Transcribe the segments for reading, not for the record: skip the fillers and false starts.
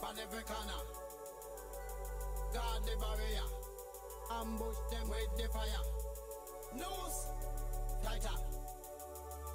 on every corner. Guard the barrier. Ambush them with the fire. Nose tighter.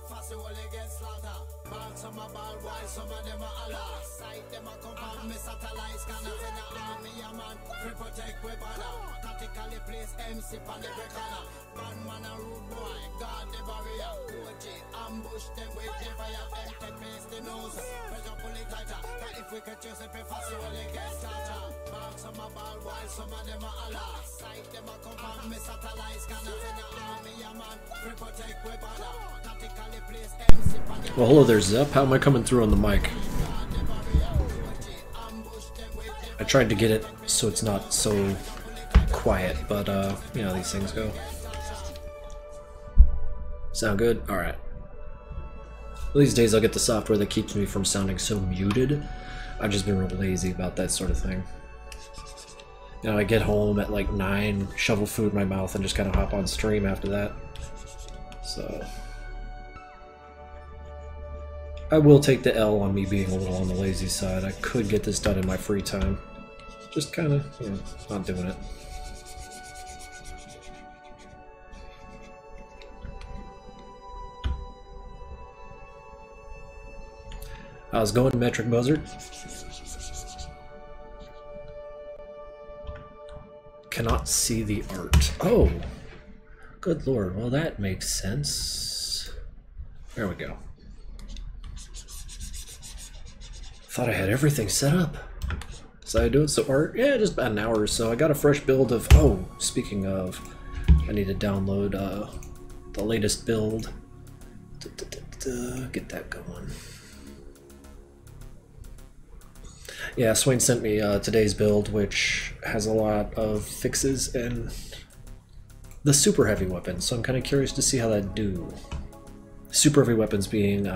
Fast the wall against slaughter. Ball some a ball while some of them a Allah. Sight them a come from me satellite scanners in the army a man. Free protect we border. Tactically place MC on every corner. Bad man a rude boy. Guard the barrier. OG ambush them with the fire. Them take place the nose. Pressure pull it tighter. But if we could choose it, fast the wall against slaughter. Ball some a ball while some of them a Allah. Sight them a come from me satellite scanners in the army a man. Free protect we border. Tactically place MC on the. Well, hello there, Zep. How am I coming through on the mic? I tried to get it so it's not so quiet, but you know, these things go. Sound good? Alright. These days I'll get the software that keeps me from sounding so muted. I've just been real lazy about that sort of thing. You know, I get home at like 9, shovel food in my mouth, and just kind of hop on stream after that. So I will take the L on me being a little on the lazy side. I could get this done in my free time. Just kind of, you know, not doing it. How's it going, Metric Buzzard? Cannot see the art. Oh! Good lord, well that makes sense. There we go. Thought I had everything set up. So I do it, so art? Yeah, just about an hour or so. I got a fresh build of, oh, speaking of, I need to download the latest build. Get that going. Yeah, Swain sent me today's build, which has a lot of fixes in the super heavy weapons, so I'm kind of curious to see how that do. Super heavy weapons being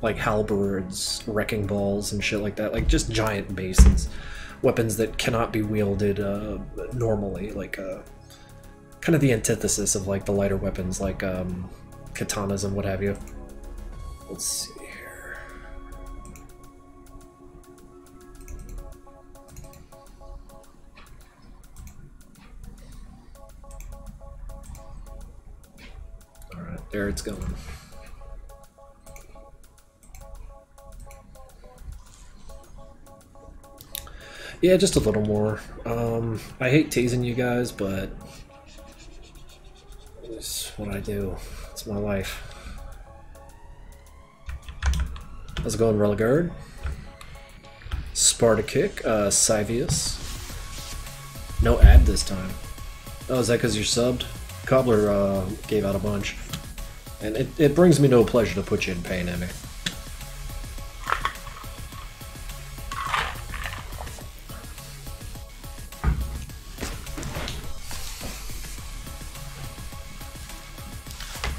like halberds, wrecking balls, and shit like that, like just giant bases. Weapons that cannot be wielded normally, like kind of the antithesis of like the lighter weapons, like katanas and what have you. Let's see here. Alright, there it's going. Yeah, just a little more. I hate teasing you guys, but it's what I do. It's my life. How's it going, Religard? Sparta Kick, Sivius. No ad this time. Oh, is that because you're subbed? Cobbler gave out a bunch. And it brings me no pleasure to put you in pain, Emmy.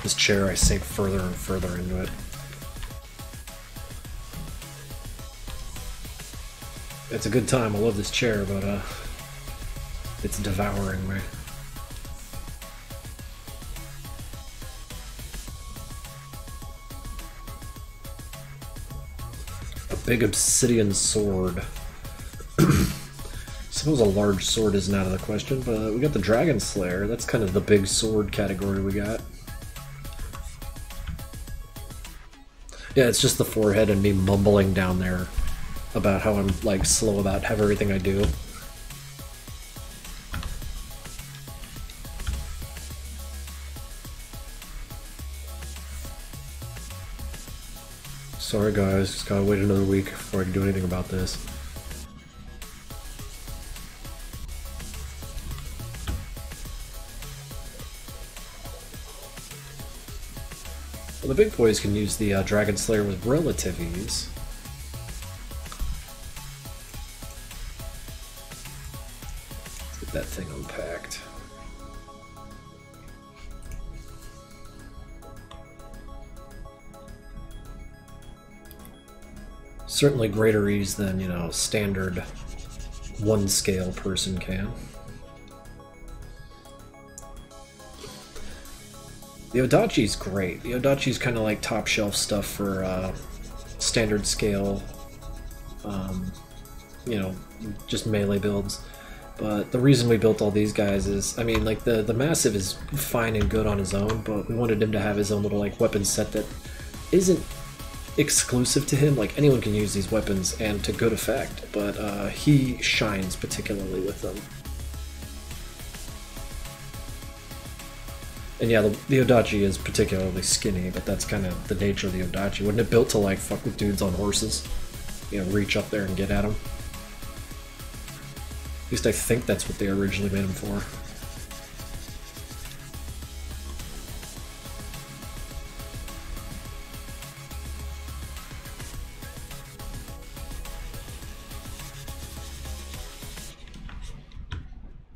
This chair, I sink further and further into it. It's a good time, I love this chair, but it's devouring me. A big obsidian sword. Suppose a large sword isn't out of the question, but we got the Dragon Slayer. That's kind of the big sword category we got. Yeah, it's just the forehead and me mumbling down there about how I'm like slow about everything I do. Sorry guys, just gotta wait another week before I can do anything about this. Well, the big boys can use the Dragon Slayer with relative ease. Let's get that thing unpacked. Certainly greater ease than, you know, standard one scale person can. The Odachi's great. The Odachi's kind of like top shelf stuff for standard scale you know, just melee builds. But the reason we built all these guys is, I mean, like, the Massive is fine and good on his own, but we wanted him to have his own little, like, weapon set that isn't exclusive to him. Like, anyone can use these weapons, and to good effect, but he shines particularly with them. And yeah, the Odachi is particularly skinny, but that's kind of the nature of the Odachi. Wasn't it built to, like, fuck with dudes on horses? You know, reach up there and get at them? At least I think that's what they originally made him for.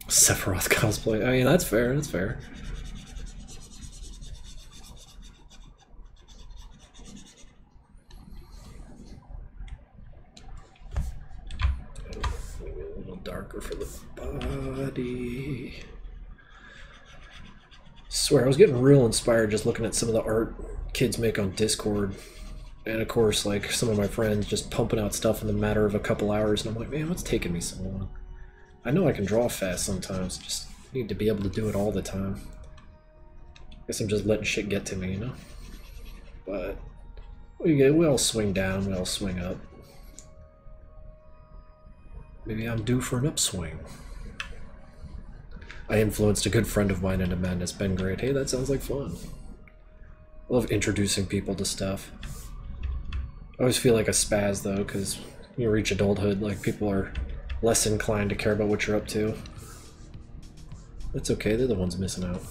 Sephiroth cosplay. I mean, that's fair, that's fair. Maybe a little darker for the body. Swear, I was getting real inspired just looking at some of the art kids make on Discord. And of course, like, some of my friends just pumping out stuff in the matter of a couple hours, and I'm like, man, what's taking me so long? I know I can draw fast sometimes, just need to be able to do it all the time. Guess I'm just letting shit get to me, you know? But we all swing down, we all swing up. Maybe I'm due for an upswing. I influenced a good friend of mine into Madness, Ben Great. Hey, that sounds like fun. I love introducing people to stuff. I always feel like a spaz, though, because you reach adulthood, like, people are less inclined to care about what you're up to. That's okay, they're the ones missing out.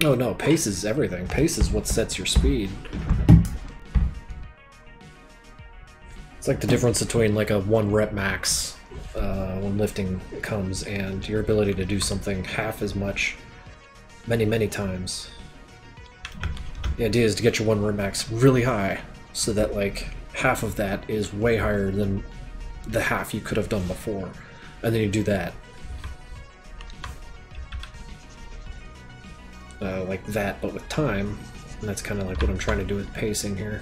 Oh no, pace is everything. Pace is what sets your speed. It's like the difference between like a 1 rep max when lifting comes and your ability to do something half as much many times. The idea is to get your 1 rep max really high so that like half of that is way higher than the half you could have done before. And then you do that. Like that, but with time, and that's kind of like what I'm trying to do with pacing here.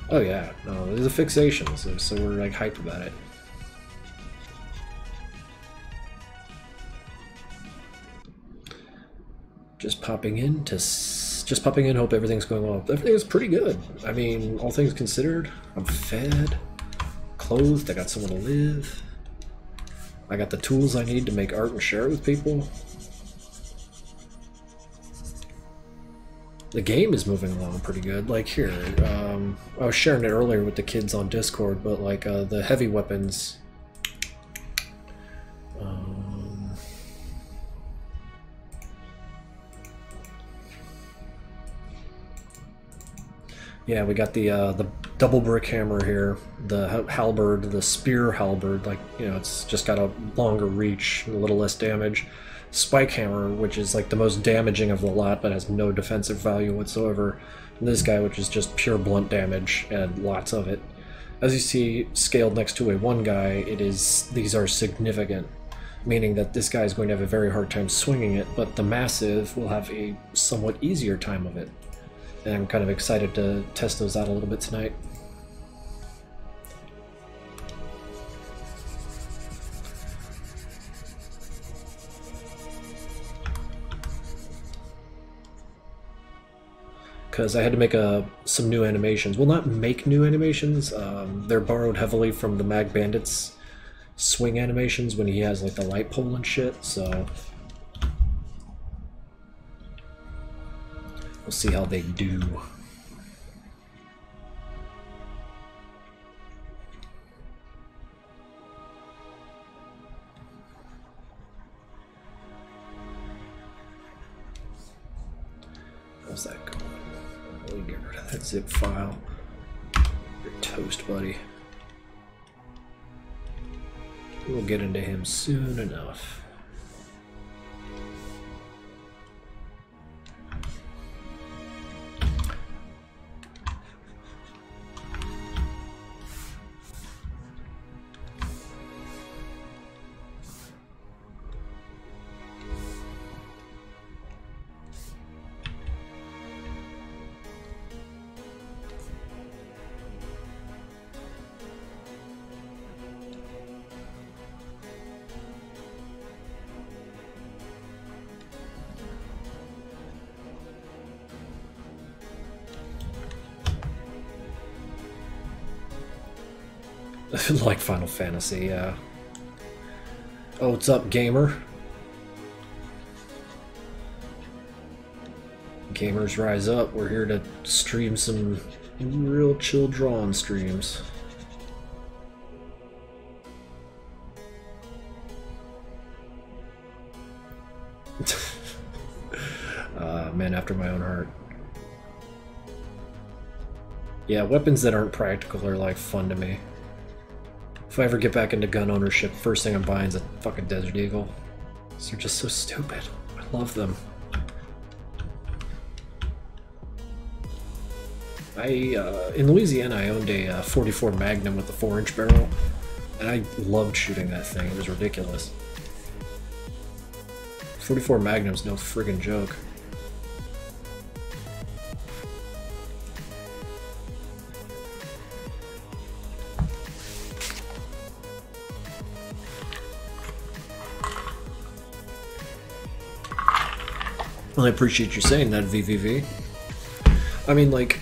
Oh yeah, no, there's a fixation, so we're like hyped about it. Just popping in, hope everything's going well. Everything's pretty good. I mean, all things considered, I'm fed, clothed, I got somewhere to live. I got the tools I need to make art and share it with people. The game is moving along pretty good. Like here, I was sharing it earlier with the kids on Discord, but like the heavy weapons. Yeah, we got the double brick hammer here, the halberd, the spear halberd, like, you know, it's just got a longer reach, a little less damage. Spike hammer, which is like the most damaging of the lot, but has no defensive value whatsoever. And this guy, which is just pure blunt damage and lots of it. As you see, scaled next to a 1 guy, these are significant, meaning that this guy is going to have a very hard time swinging it, but the massive will have a somewhat easier time of it. And I'm kind of excited to test those out a little bit tonight. Because I had to make some new animations. Well, not make new animations. They're borrowed heavily from the Mag Bandit's swing animations when he has like the light pole and shit, so we'll see how they do. How's that going? Let me get rid of that zip file. You're toast, buddy. We'll get into him soon enough. Like Final Fantasy, yeah. Oh, what's up, gamer? Gamers rise up. We're here to stream some real chill drawn streams. Man after my own heart. Yeah, weapons that aren't practical are like fun to me. If I ever get back into gun ownership, first thing I'm buying is a fucking Desert Eagle. They're just so stupid. I love them. In Louisiana, I owned a 44 Magnum with a 4-inch barrel, and I loved shooting that thing. It was ridiculous. 44 Magnum's no friggin' joke. Well, I appreciate you saying that, VVV. I mean, like,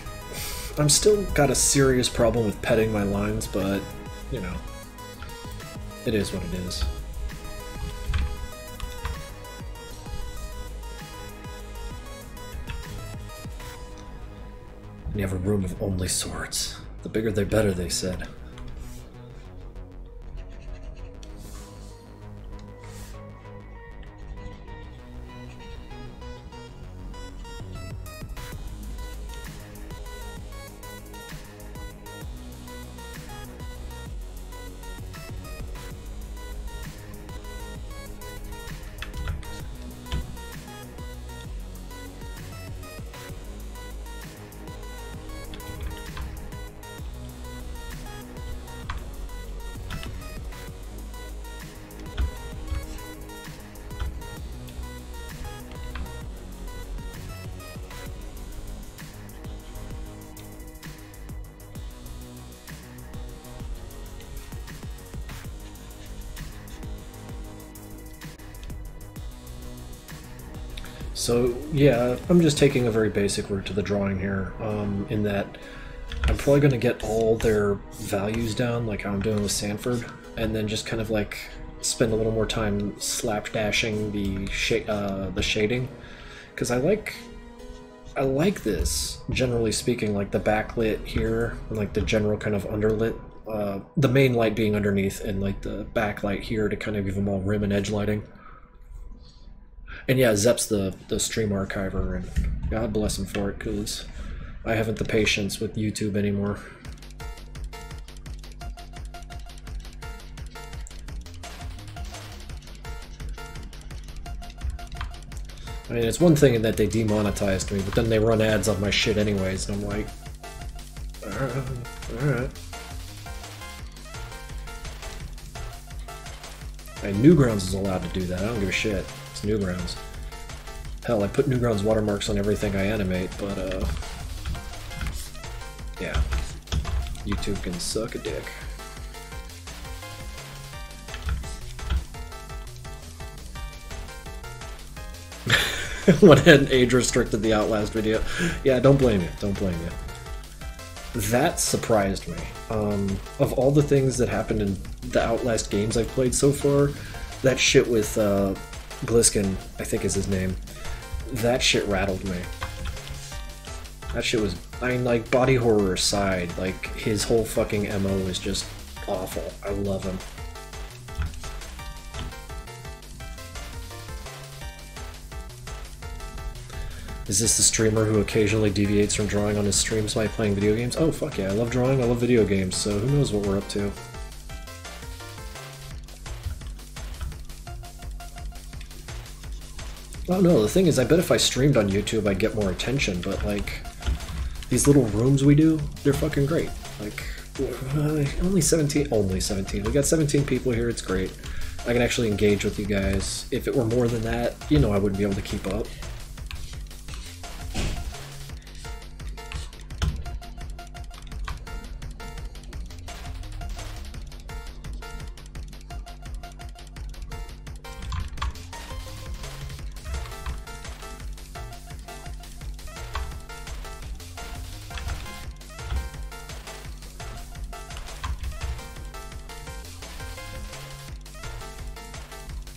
I'm still got a serious problem with petting my lines, but, you know, it is what it is. And you have a room of only swords. The bigger the better, they said. So yeah, I'm just taking a very basic route to the drawing here, in that I'm probably going to get all their values down like how I'm doing with Sanford, and then just kind of like spend a little more time slapdashing the shading, because I like this, generally speaking, like the backlit here, and like the general kind of underlit, the main light being underneath, and like the backlight here to kind of give them all rim and edge lighting. And yeah, Zep's the stream archiver, and God bless him for it, because I haven't the patience with YouTube anymore. I mean, it's one thing that they demonetized me, but then they run ads on my shit anyways, and I'm like, alright. And Newgrounds is allowed to do that, I don't give a shit. It's Newgrounds. Hell, I put Newgrounds watermarks on everything I animate, but yeah. YouTube can suck a dick. Went ahead and age restricted the Outlast video. Yeah, don't blame you, don't blame you. That surprised me. Of all the things that happened in the Outlast games I've played so far, that shit with Gliskin, I think is his name, that shit rattled me. That shit was, I mean, like, body horror aside, like, his whole fucking MO is just awful. I love him. Is this the streamer who occasionally deviates from drawing on his streams by playing video games? Oh, fuck yeah, I love drawing, I love video games, so who knows what we're up to. Oh no, the thing is, I bet if I streamed on YouTube I'd get more attention, but like, these little rooms we do, they're fucking great. Like, only 17, we got 17 people here, it's great. I can actually engage with you guys. If it were more than that, you know I wouldn't be able to keep up.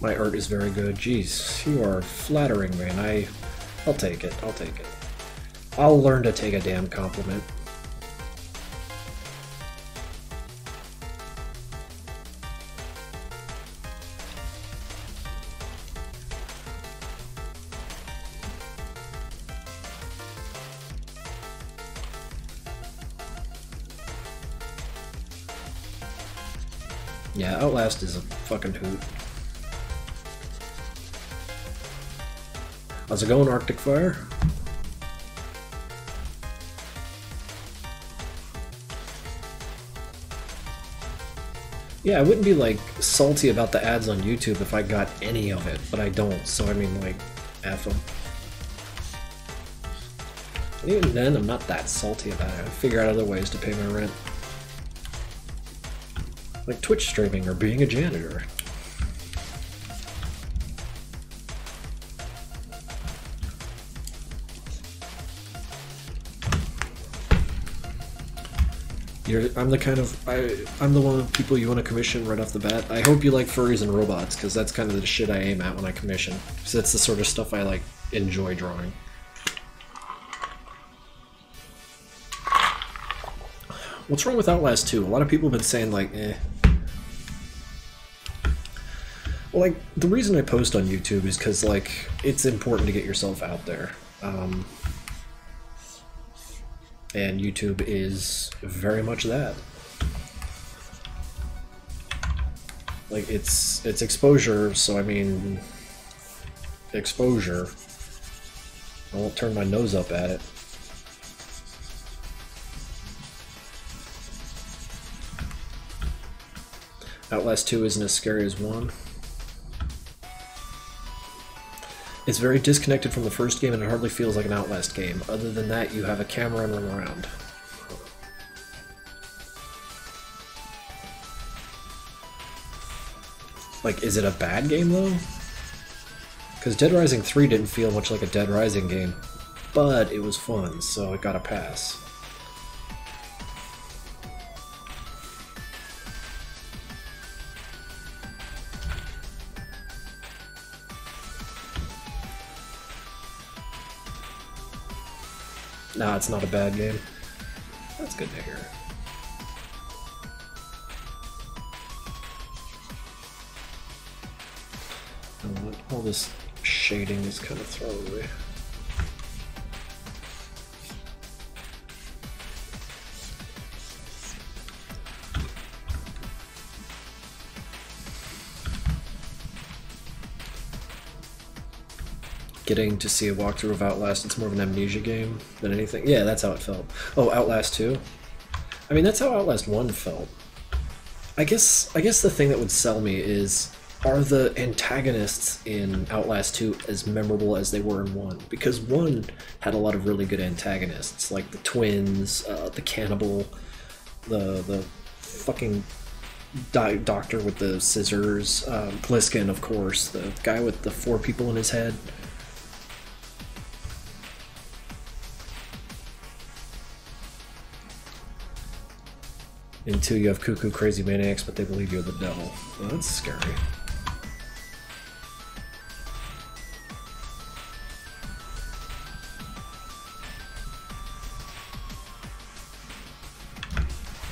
My art is very good. Jeez, you are flattering me, and I'll take it. I'll take it. I'll learn to take a damn compliment. Yeah, Outlast is a fucking hoot. How's it going, Arctic Fire? Yeah, I wouldn't be like salty about the ads on YouTube if I got any of it, but I don't, so I mean, like, F them. And even then, I'm not that salty about it. I figure out other ways to pay my rent. Like Twitch streaming or being a janitor. I'm the one of the people you want to commission right off the bat. I hope you like furries and robots, because that's kind of the shit I aim at when I commission. So that's the sort of stuff I like enjoy drawing. What's wrong with Outlast 2? A lot of people have been saying like, eh. Well, like, the reason I post on YouTube is because, like, it's important to get yourself out there. And YouTube is very much that. Like, it's exposure, so I mean, exposure. I won't turn my nose up at it. Outlast 2 isn't as scary as 1. It's very disconnected from the first game and it hardly feels like an Outlast game. Other than that, you have a camera and run around. Like, is it a bad game though? Because Dead Rising 3 didn't feel much like a Dead Rising game, but it was fun, so it got a pass. Nah, it's not a bad game. That's good to hear. All this shading is kind of thrown away. Getting to see a walkthrough of Outlast, it's more of an amnesia game than anything. Yeah, that's how it felt. Oh, Outlast 2? I mean, that's how Outlast 1 felt. I guess the thing that would sell me is, are the antagonists in Outlast 2 as memorable as they were in 1? Because 1 had a lot of really good antagonists, like the twins, the cannibal, the fucking doctor with the scissors, Bliskin, of course, the guy with the 4 people in his head. In 2, you have cuckoo crazy maniacs, but they believe you're the devil. Well, that's scary.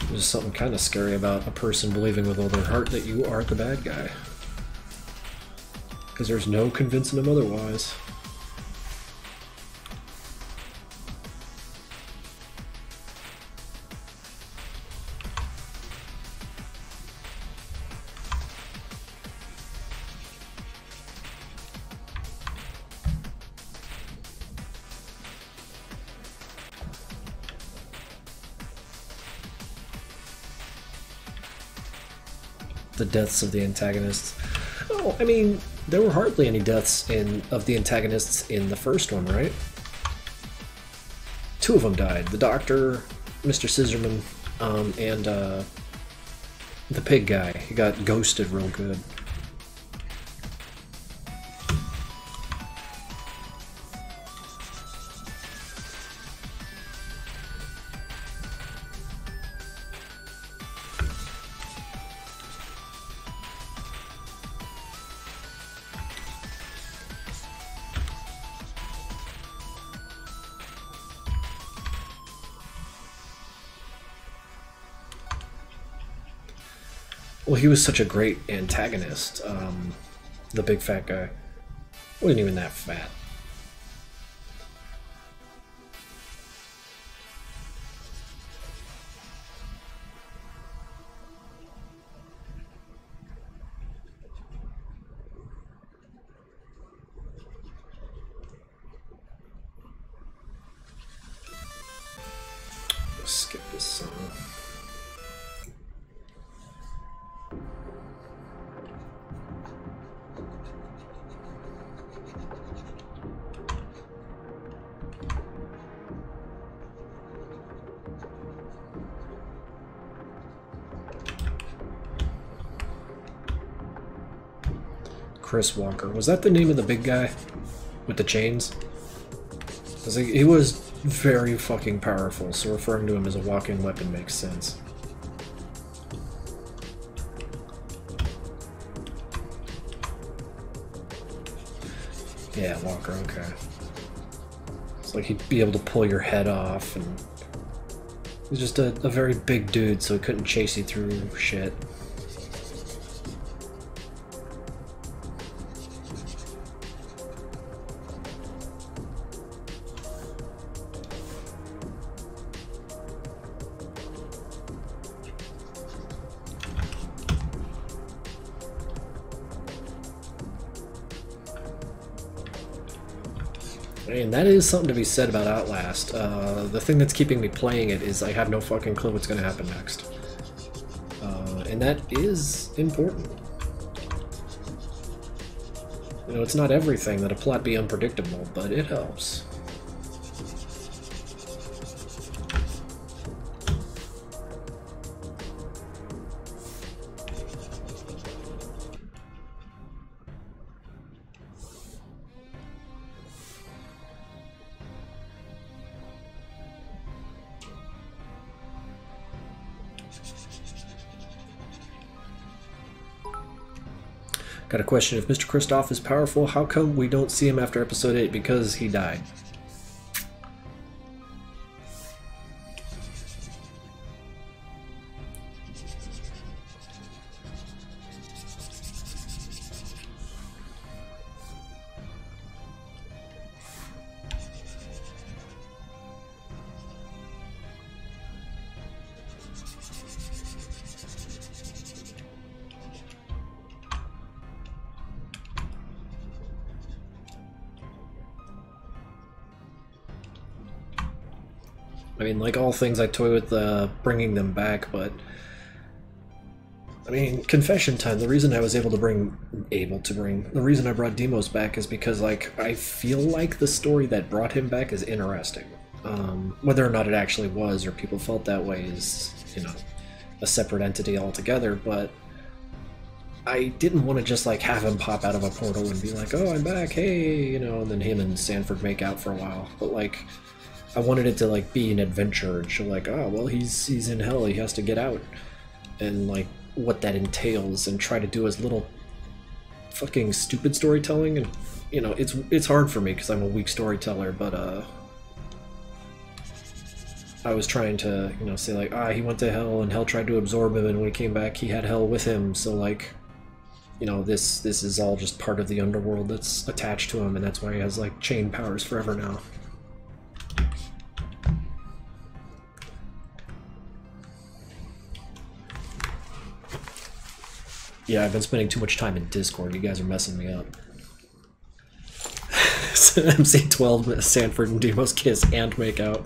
There's something kind of scary about a person believing with all their heart that you are the bad guy. Because there's no convincing them otherwise. The deaths of the antagonists. Oh, I mean, there were hardly any deaths of the antagonists in the first one, right? 2 of them died. The doctor, Mr. Scissorman, and the pig guy. He got ghosted real good. Well, he was such a great antagonist. The big fat guy wasn't even that fat. Skip this song. Chris Walker. Was that the name of the big guy with the chains? Because he was very fucking powerful, so referring to him as a walking weapon makes sense. Yeah, Walker, okay. It's like he'd be able to pull your head off, and he was just a very big dude, so he couldn't chase you through shit. And that is something to be said about Outlast. The thing that's keeping me playing it is I have no fucking clue what's going to happen next. And that is important. You know, it's not everything that a plot be unpredictable, but it helps. Got a question. If Mr. Kristoff is powerful, how come we don't see him after episode 8? Because he died. I mean, like all things, I toy with bringing them back, but I mean, confession time. The reason I was the reason I brought Demos back is because, like, I feel like the story that brought him back is interesting. Whether or not it actually was, or people felt that way, is, you know, a separate entity altogether. But I didn't want to just like have him pop out of a portal and be like, "Oh, I'm back, hey," you know, and then him and Sanford make out for a while. But like, I wanted it to like be an adventure and show like, oh well, he's in hell, he has to get out, and like what that entails, and try to do as little fucking stupid storytelling. And you know, it's hard for me because I'm a weak storyteller, but I was trying to, you know, say like, he went to hell and hell tried to absorb him, and when he came back he had hell with him, so like, you know, this is all just part of the underworld that's attached to him, and that's why he has like chain powers forever now. Yeah, I've been spending too much time in Discord. You guys are messing me up. MC12, Sanford and Demos kiss and make out.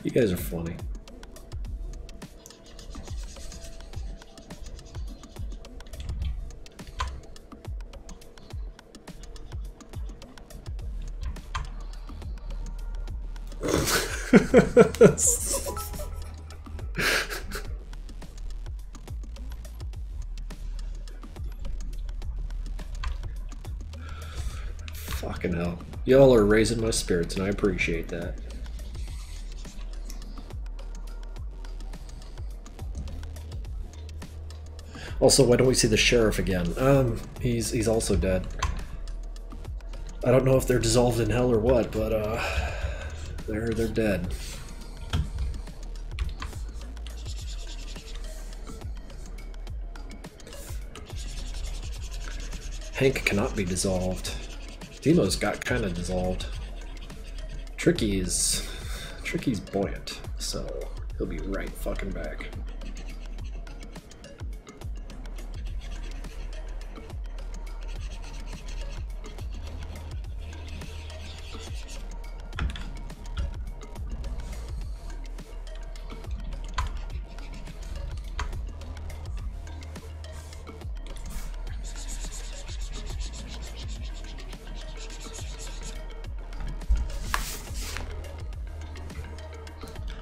You guys are funny. Fucking hell. Y'all are raising my spirits, and I appreciate that. Also, why don't we see the sheriff again? He's also dead. I don't know if they're dissolved in hell or what, but they're dead. Hank cannot be dissolved. Demo's got kind of dissolved. Tricky's buoyant, so he'll be right fucking back.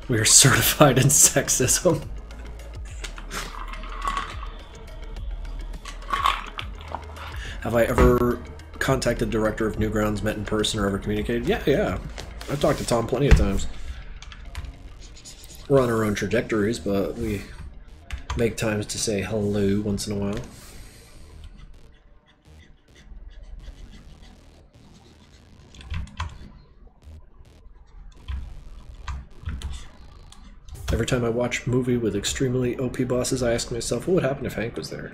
We are certified in sexism. Have I ever contacted the director of Newgrounds, met in person, or ever communicated? Yeah. I've talked to Tom plenty of times. We're on our own trajectories, but we make times to say hello once in a while. Every time I watch a movie with extremely OP bosses, I ask myself, what would happen if Hank was there?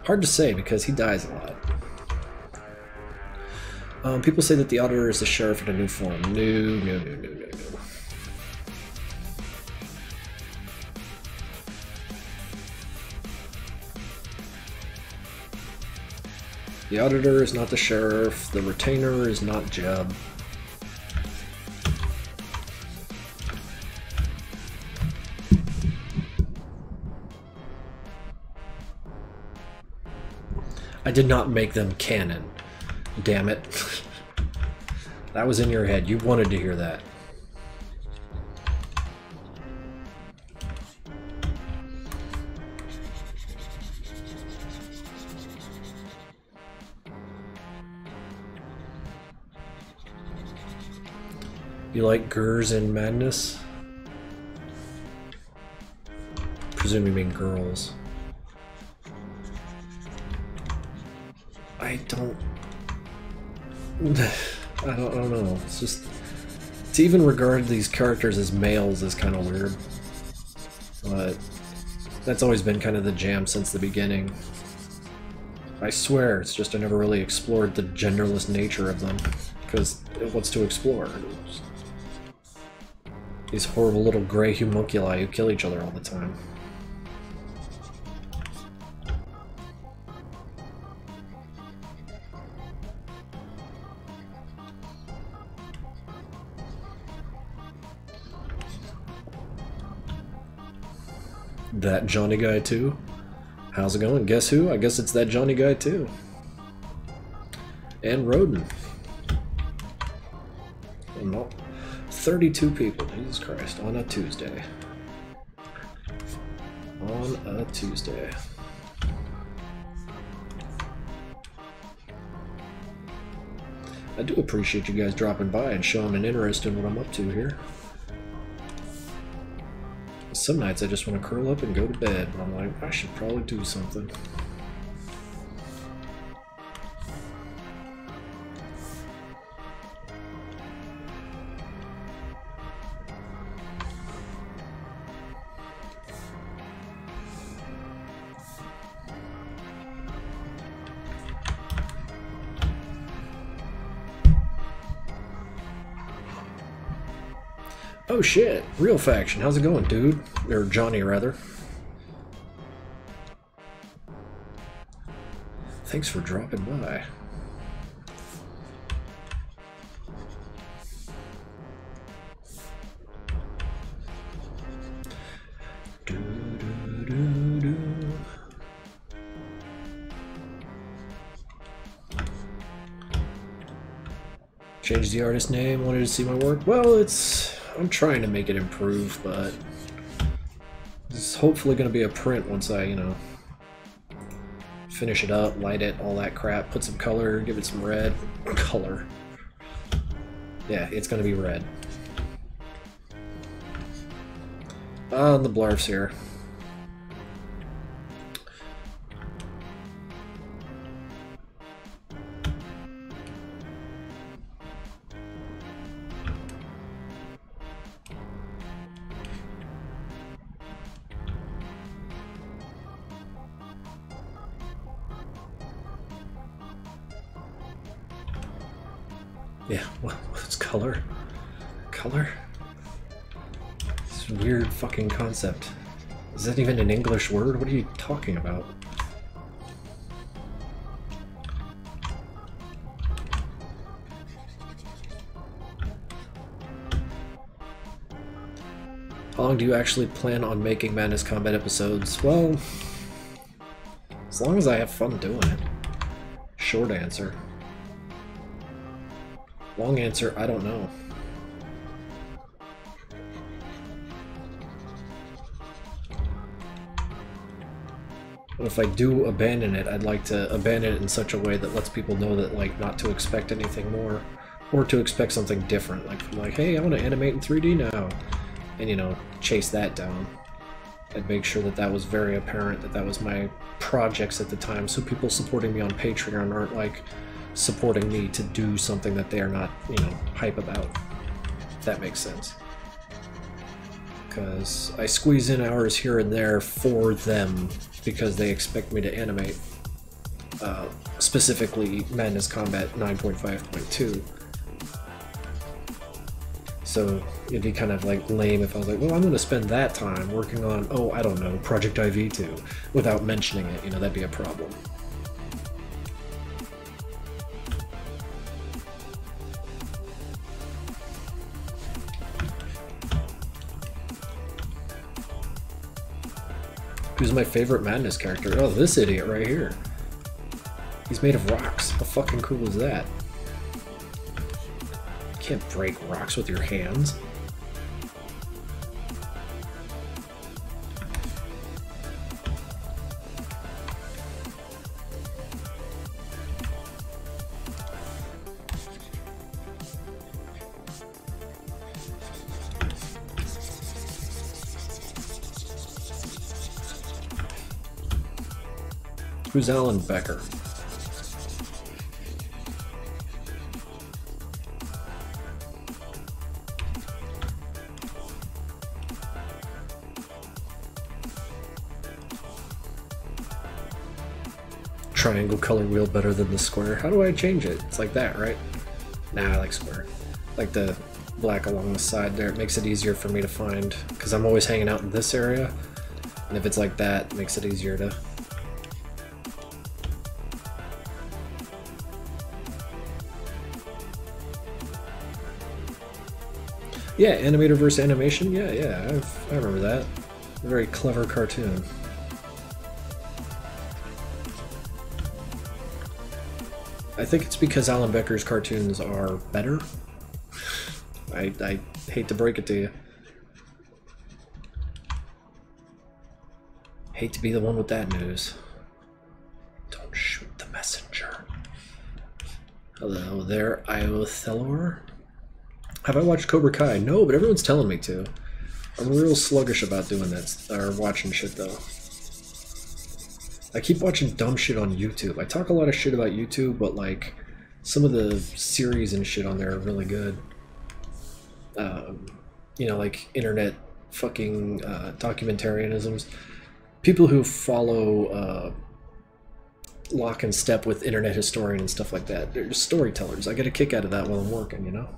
Hard to say, because he dies a lot. People say that the Auditor is the sheriff in a new form. No. The Auditor is not the sheriff. The Retainer is not Jeb. I did not make them canon. Damn it. That was in your head. You wanted to hear that. You like Gers and Madness? Presume you mean girls. I don't know. It's just, to even regard these characters as males is kind of weird. But that's always been kind of the jam since the beginning. I swear, it's just I never really explored the genderless nature of them, because what's to explore? These horrible little gray homunculi who kill each other all the time. That Johnny guy too? How's it going? Guess who? I guess it's that Johnny guy too. And Roden. And no, 32 people, Jesus Christ, on a Tuesday. On a Tuesday. I do appreciate you guys dropping by and showing an interest in what I'm up to here. Some nights I just want to curl up and go to bed, but I'm like, I should probably do something. Oh shit, Real Faction, how's it going, dude? Or Johnny, rather. Thanks for dropping by. Change the artist name, wanted to see my work? Well, I'm trying to make it improve, but it's hopefully going to be a print once I, finish it up, light it, all that crap, put some color, give it some red. Color. Yeah, it's going to be red. The blarfs here. Yeah, well, it's color. Color? This weird fucking concept. Is that even an English word? What are you talking about? How long do you actually plan on making Madness Combat episodes? Well, as long as I have fun doing it. Short answer. Long answer, I don't know. But if I do abandon it, I'd like to abandon it in such a way that lets people know that, like, not to expect anything more, or to expect something different. Like, hey, I want to animate in 3D now, and, you know, chase that down. I'd make sure that that was very apparent, that that was my projects at the time, so people supporting me on Patreon aren't, like, supporting me to do something that they are not, you know, hype about. If that makes sense. Because I squeeze in hours here and there for them because they expect me to animate. Specifically Madness Combat 9.5.2. So it'd be kind of like lame if I was like, well, I'm going to spend that time working on, oh, I don't know, Project IV2 without mentioning it. You know, that'd be a problem. Who's my favorite Madness character? Oh, this idiot right here. He's made of rocks. How fucking cool is that? You can't break rocks with your hands. Who's Alan Becker? Triangle color wheel better than the square. How do I change it? It's like that, right? Nah, I like square. Like the black along the side there. It makes it easier for me to find, because I'm always hanging out in this area. And if it's like that, it makes it easier to... Yeah, animator versus animation. Yeah, I remember that. A very clever cartoon. I think it's because Alan Becker's cartoons are better. I hate to break it to you. Hate to be the one with that news. Don't shoot the messenger. Hello there, Iothelor. Have I watched Cobra Kai? No, but everyone's telling me to. I'm real sluggish about doing that, or watching shit though. I keep watching dumb shit on YouTube. I talk a lot of shit about YouTube, but like, some of the series and shit on there are really good. You know, like internet fucking documentarianisms. People who follow lock and step with internet historian and stuff like that. They're storytellers. I get a kick out of that while I'm working, you know?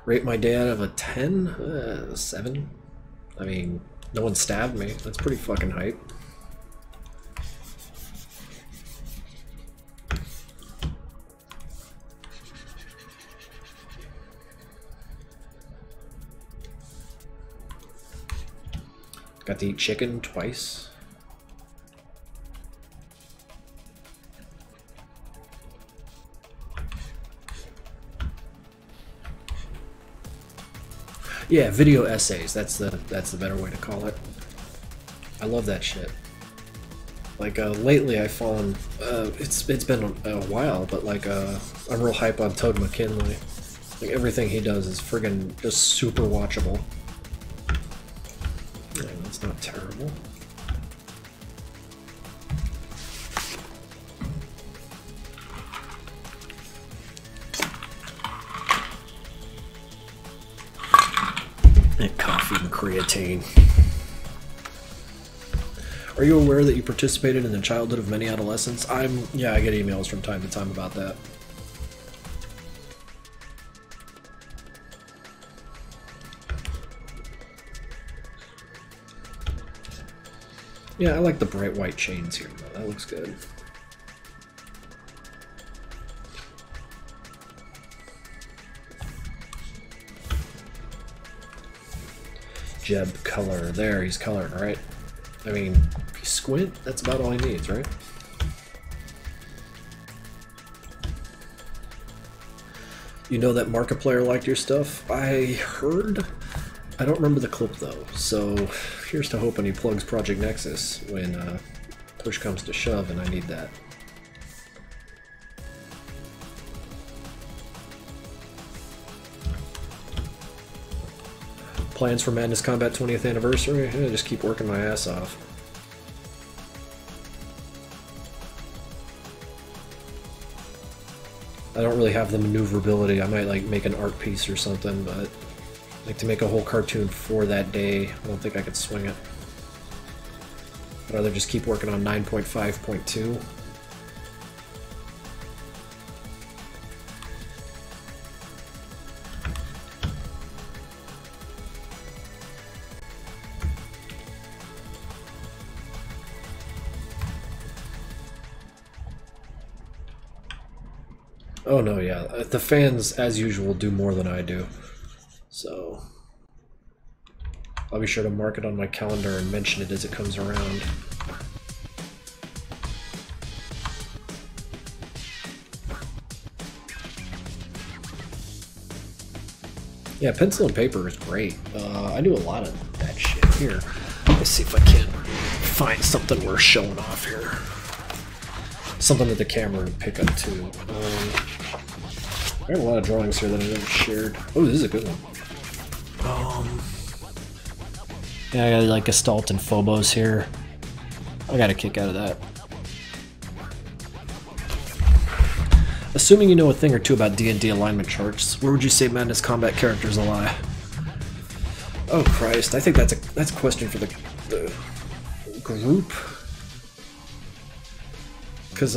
Rate my day out of a 10? 7? I mean, no one stabbed me. That's pretty fucking hype. Got to eat chicken twice. Yeah, video essays. That's the better way to call it. I love that shit. Like lately, I've fallen. It's been a while, but like I'm real hype on Toad McKinley. Like everything he does is friggin' just super watchable. Yeah, that's not terrible. Coffee and creatine. Are you aware that you participated in the childhood of many adolescents? Yeah, I get emails from time to time about that. Yeah, I like the bright white chains here, though. That looks good. Jeb color. There, he's coloring, right? I mean, if you squint, that's about all he needs, right? You know that Markiplier liked your stuff? I heard. I don't remember the clip though, so here's to hoping he plugs Project Nexus when push comes to shove and I need that. Plans for Madness Combat 20th Anniversary? Yeah, just keep working my ass off. I don't really have the maneuverability. I might like make an art piece or something, but like to make a whole cartoon for that day, I don't think I could swing it. I'd rather just keep working on 9.5.2. Oh no, yeah. The fans, as usual, do more than I do. So I'll be sure to mark it on my calendar and mention it as it comes around. Yeah, pencil and paper is great. I do a lot of that shit here. Let's see if I can find something worth showing off here. Something that the camera would pick up too. I have a lot of drawings here that I never shared. Oh, this is a good one. Yeah, I got like Gestalt and Phobos here. I got a kick out of that. Assuming you know a thing or two about D&D alignment charts, where would you say Madness Combat characters lie? Oh Christ, I think that's a question for the group. Because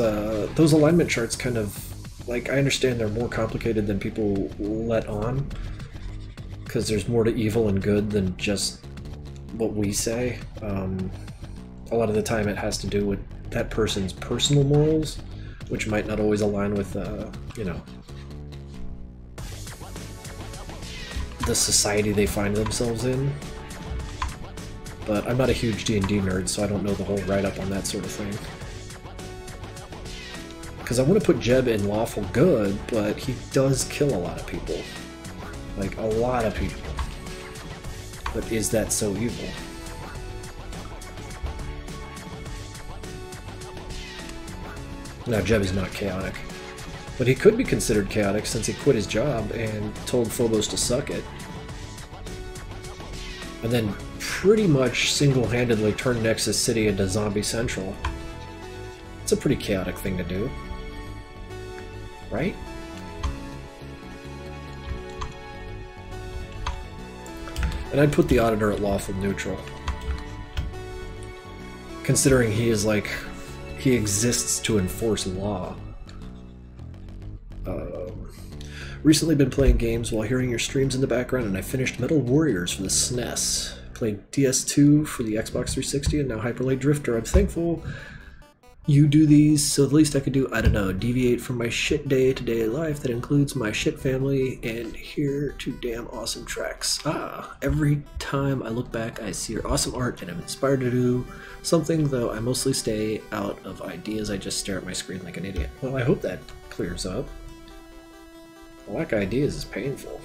those alignment charts kind of, like, I understand they're more complicated than people let on. Because there's more to evil and good than just what we say. A lot of the time it has to do with that person's personal morals, which might not always align with, you know, the society they find themselves in. But I'm not a huge D&D nerd, so I don't know the whole write-up on that sort of thing. Because I want to put Jeb in lawful good, but he does kill a lot of people. Like, a lot of people. But is that so evil? Now, Jeb is not chaotic. But he could be considered chaotic since he quit his job and told Phobos to suck it. And then pretty much single-handedly turned Nexus City into Zombie Central. It's a pretty chaotic thing to do. Right? And I'd put the Auditor at lawful neutral. Considering he is like, he exists to enforce law. Recently been playing games while hearing your streams in the background, and I finished Metal Warriors for the SNES. Played DS2 for the Xbox 360, and now Hyperlight Drifter. I'm thankful you do these, so the least I could do, I don't know, deviate from my shit day-to-day life that includes my shit family and hear two damn awesome tracks. Every time I look back, I see your awesome art and I'm inspired to do something, though I mostly stay out of ideas. I just stare at my screen like an idiot. Well, I hope that clears up. A lack of ideas is painful.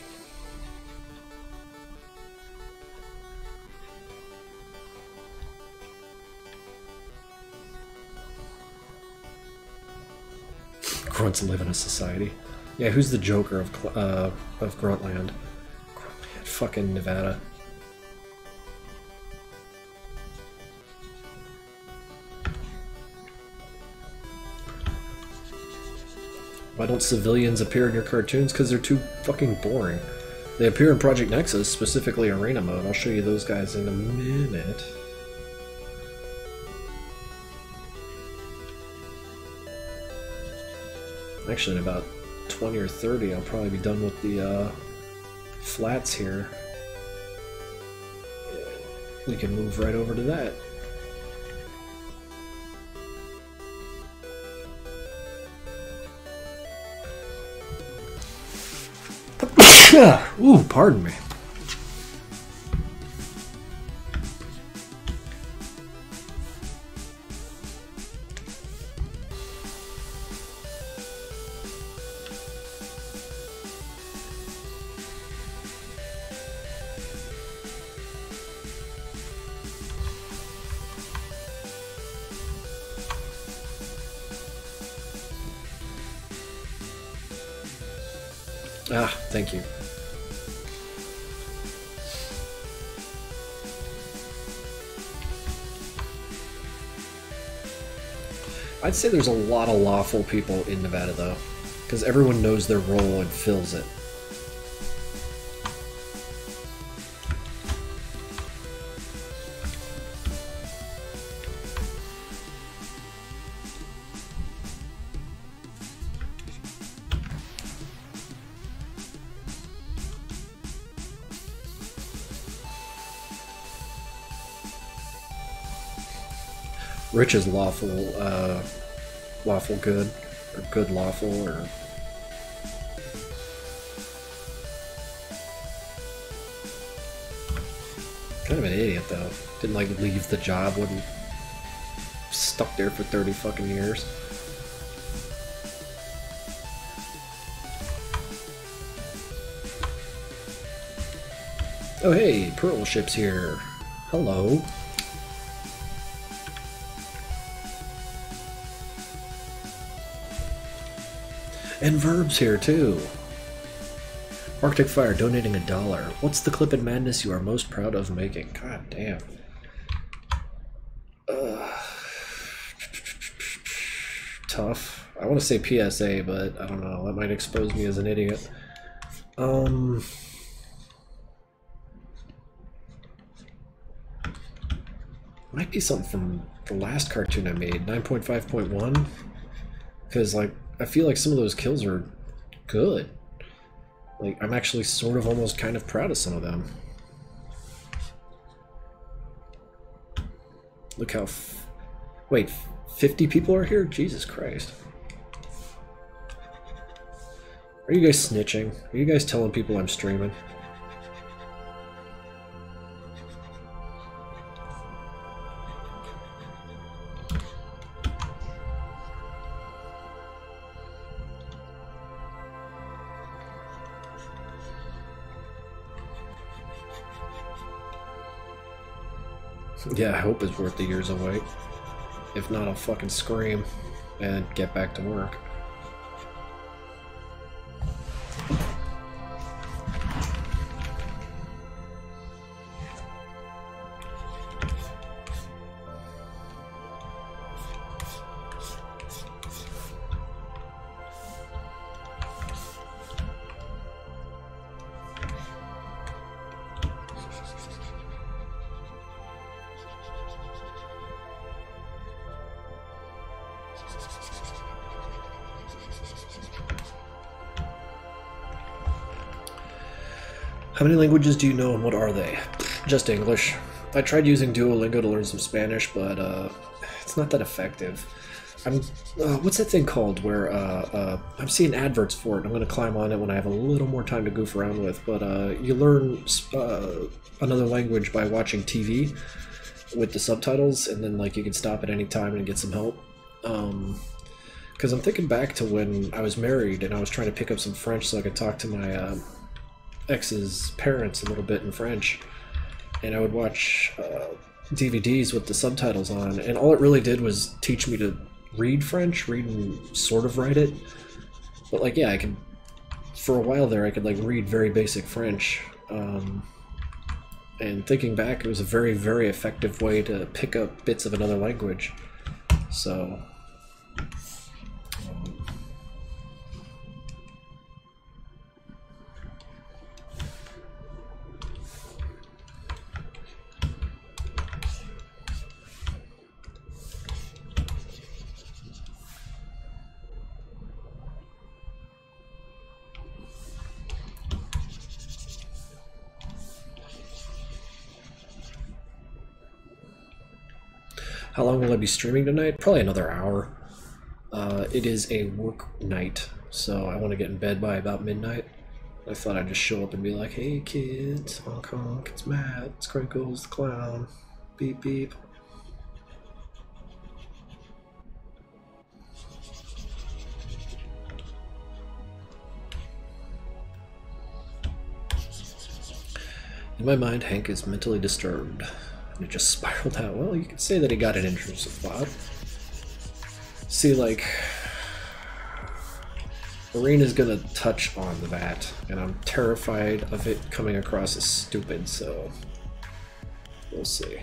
Grunts live in a society. Yeah, who's the Joker of Gruntland? Gruntland, fucking Nevada. Why don't civilians appear in your cartoons? Because they're too fucking boring. They appear in Project Nexus, specifically Arena Mode. I'll show you those guys in a minute. Actually, in about 20 or 30, I'll probably be done with the flats here. We can move right over to that. Ooh, pardon me. Ah, thank you. I'd say there's a lot of lawful people in Nevada, though, because everyone knows their role and fills it. Rich is lawful, lawful good, or good lawful, or... Kind of an idiot, though. Didn't, like, leave the job, wasn't stuck there for 30 fucking years. Oh hey, Pearl Ship's here. Hello. And Verb's here too. Arctic Fire donating $1. What's the clip in madness you are most proud of making? God damn. Tough. I want to say PSA, but I don't know. That might expose me as an idiot. Might be something from the last cartoon I made, 9.5.1. Because, like, I feel like some of those kills are good. Like, I'm actually sort of almost kind of proud of some of them. Look how... Wait, 50 people are here? Jesus Christ. Are you guys snitching? Are you guys telling people I'm streaming? Yeah, I hope it's worth the years of wait. If not, I'll fucking scream and get back to work. How many languages do you know and what are they? Just English. I tried using Duolingo to learn some Spanish, but it's not that effective. What's that thing called where I'm seeing adverts for it. I'm going to climb on it when I have a little more time to goof around with, but you learn another language by watching TV with the subtitles, and then like you can stop at any time and get some help. Because I'm thinking back to when I was married and I was trying to pick up some French so I could talk to my ex's parents a little bit in French, and I would watch DVDs with the subtitles on, and all it really did was teach me to read French, read and sort of write it. But like, yeah, I could, for a while there, I could like read very basic French, and thinking back, it was a very, very effective way to pick up bits of another language. So How long will I be streaming tonight? Probably another hour. It is a work night, so I want to get in bed by about midnight. I thought I'd just show up and be like, hey kids, honk honk, it's Matt, it's Krinkels the clown, beep beep. In my mind, Hank is mentally disturbed, and it just spiraled out. Well, you could say that he got an intrusive thought. See, like, Arena's gonna touch on that, and I'm terrified of it coming across as stupid, so we'll see.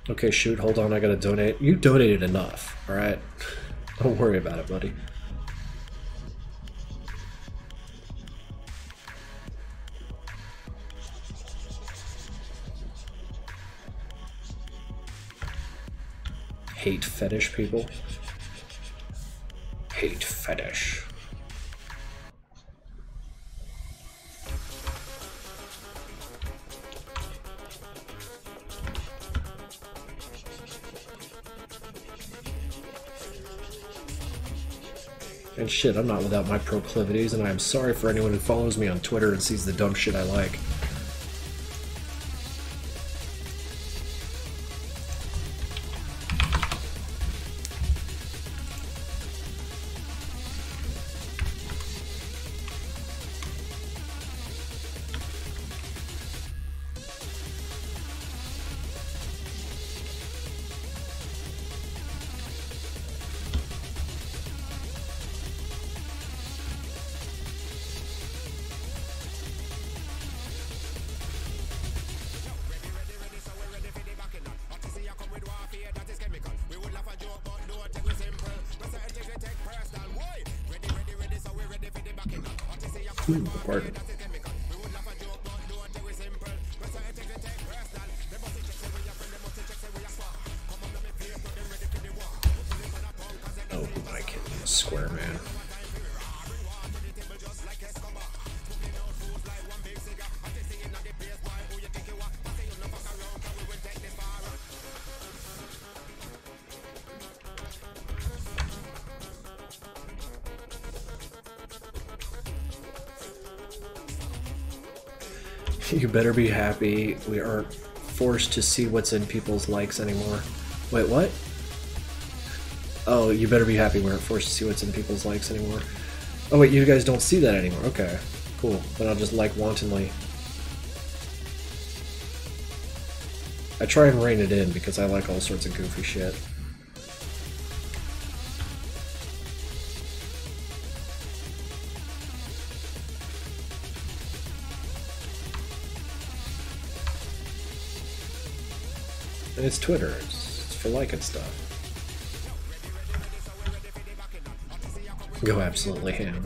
Okay, shoot, hold on, I gotta donate. You donated enough, alright? Don't worry about it, buddy. Hate fetish people. Hate fetish. And shit, I'm not without my proclivities, and I am sorry for anyone who follows me on Twitter and sees the dumb shit I like. Pardon. Oh my god, square man. You better be happy we aren't forced to see what's in people's likes anymore. Wait, what? Oh, you better be happy we aren't forced to see what's in people's likes anymore. Oh wait, you guys don't see that anymore. Okay, cool. Then I'll just like wantonly. I try and rein it in because I like all sorts of goofy shit. And it's Twitter, it's for liking stuff. Go absolutely ham.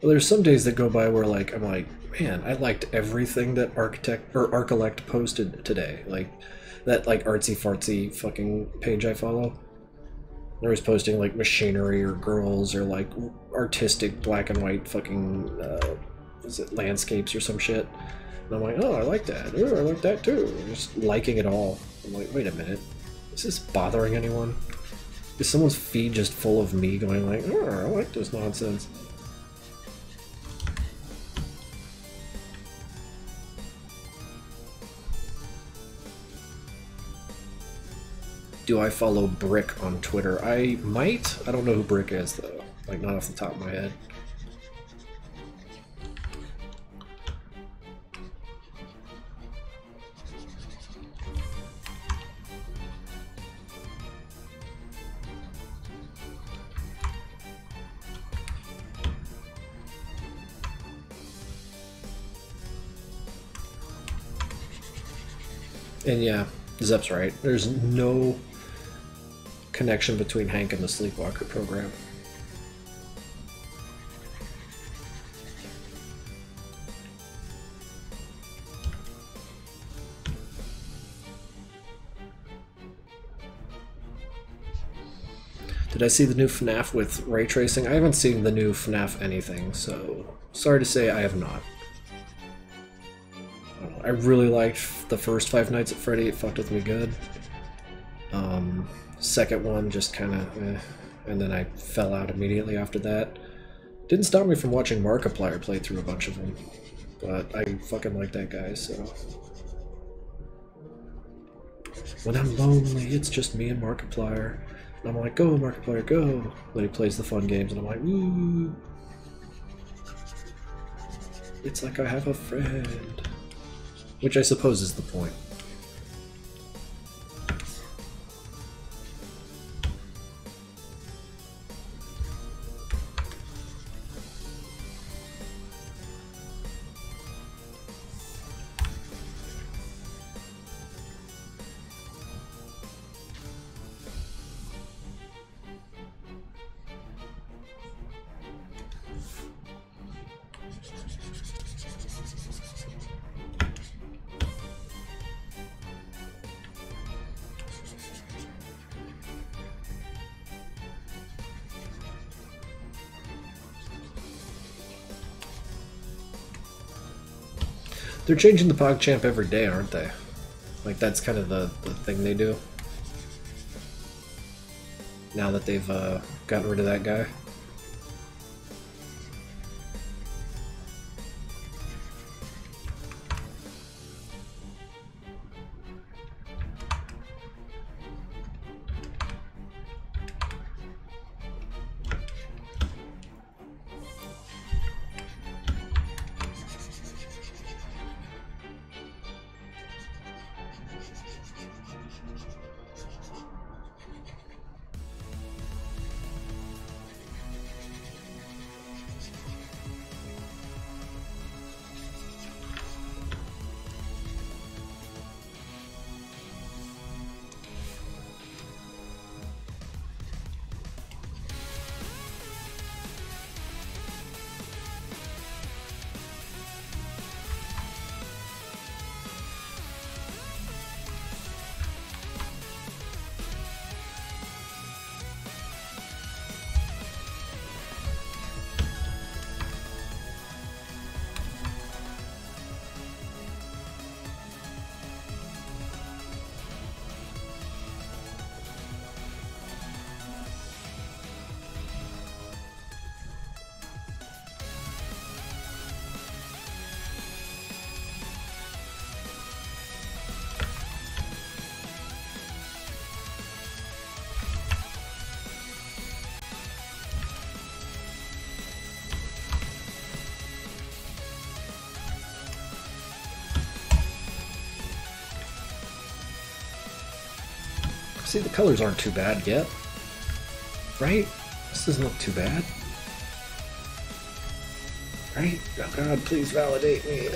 Well, there's some days that go by where like I'm like, man, I liked everything that Archilect posted today. Like that like artsy fartsy fucking page I follow. They're always posting like machinery or girls or like artistic black and white fucking is it landscapes or some shit. And I'm like, oh, I like that. Oh, I like that too. Just liking it all. I'm like, wait a minute, is this bothering anyone? Is someone's feed just full of me going like, oh, I like this nonsense? Do I follow Brick on Twitter? I might. I don't know who Brick is, though. Like, not off the top of my head. And yeah, Zep's right. There's no connection between Hank and the Sleepwalker program. Did I see the new FNAF with ray tracing? I haven't seen the new FNAF anything, so sorry to say I have not. I really liked the first Five Nights at Freddy. It fucked with me good. Second one just kind of and then I fell out immediately after that. Didn't stop me from watching Markiplier play through a bunch of them, but I fucking like that guy, so... When I'm lonely, it's just me and Markiplier. And I'm like, go Markiplier, go! Then he plays the fun games and I'm like, woo! It's like I have a friend. Which I suppose is the point. They're changing the PogChamp every day, aren't they? Like, that's kind of the thing they do. Now that they've gotten rid of that guy. See, the colors aren't too bad yet. Right? This doesn't look too bad. Right? Oh god, please validate me.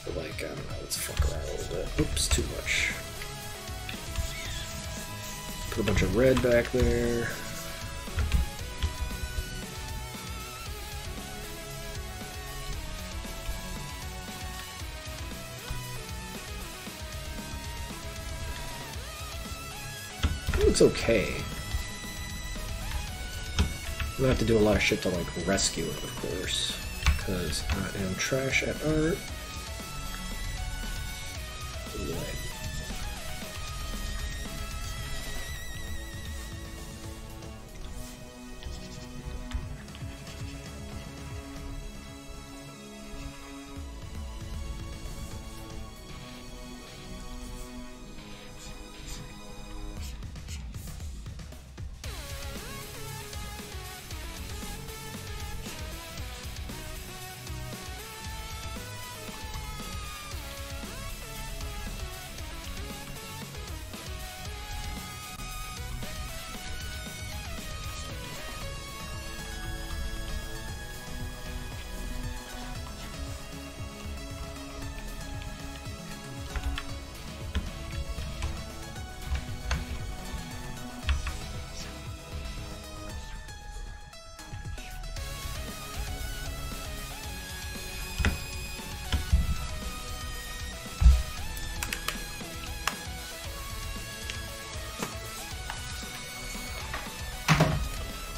But like, I don't know, let's fuck around a little bit. Oops, too much. Put a bunch of red back there. Looks okay. I'm gonna have to do a lot of shit to like rescue it, of course, because I am trash at art.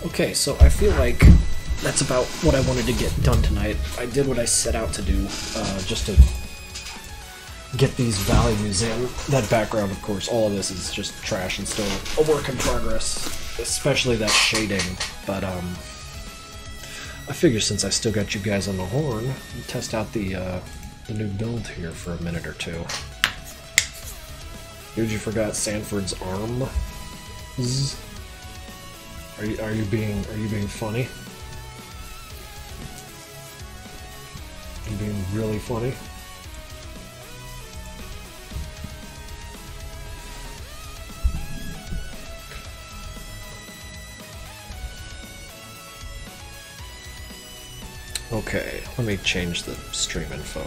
Okay, so I feel like that's about what I wanted to get done tonight. I did what I set out to do, just to get these values in. That background, of course, all of this is just trash and still a work in progress, especially that shading, but I figure since I still got you guys on the horn, we'll test out the new build here for a minute or two. Dude, you forgot Sanford's arm? Are you being funny? Are you being really funny? Okay, let me change the stream info.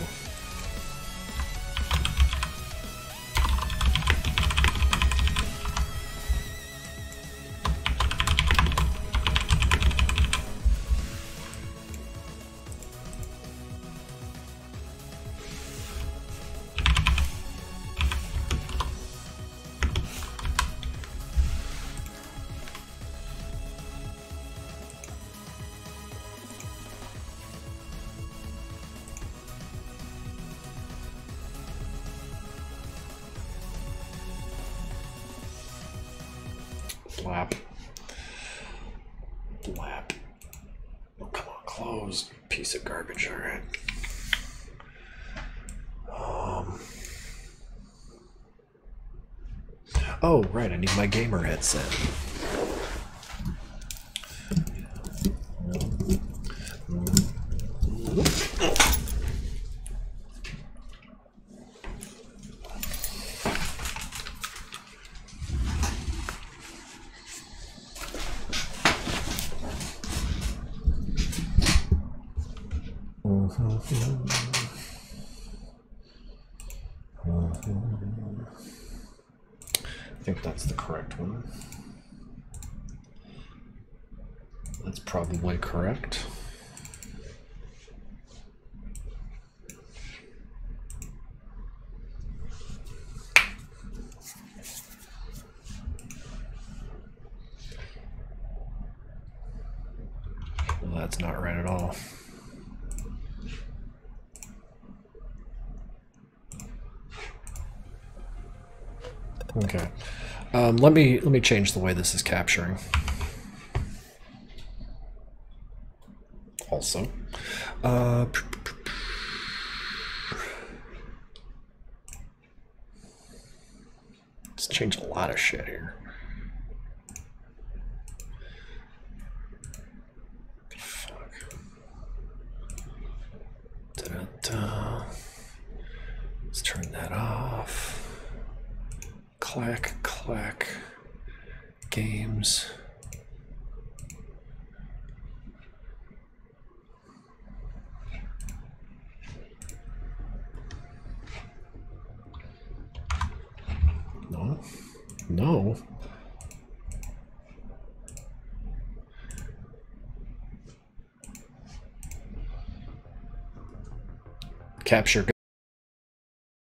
Blap. Blap. Oh, come on, close. Piece of garbage, alright. Oh, right, I need my gamer headset. I think that's the correct one. That's probably correct. Well, that's not right at all. Okay. Let me change the way this is capturing. Also, let's change a lot of shit here. Fuck. Da-da-da. Let's turn that off. Clack, clack, games. No, no. Capture.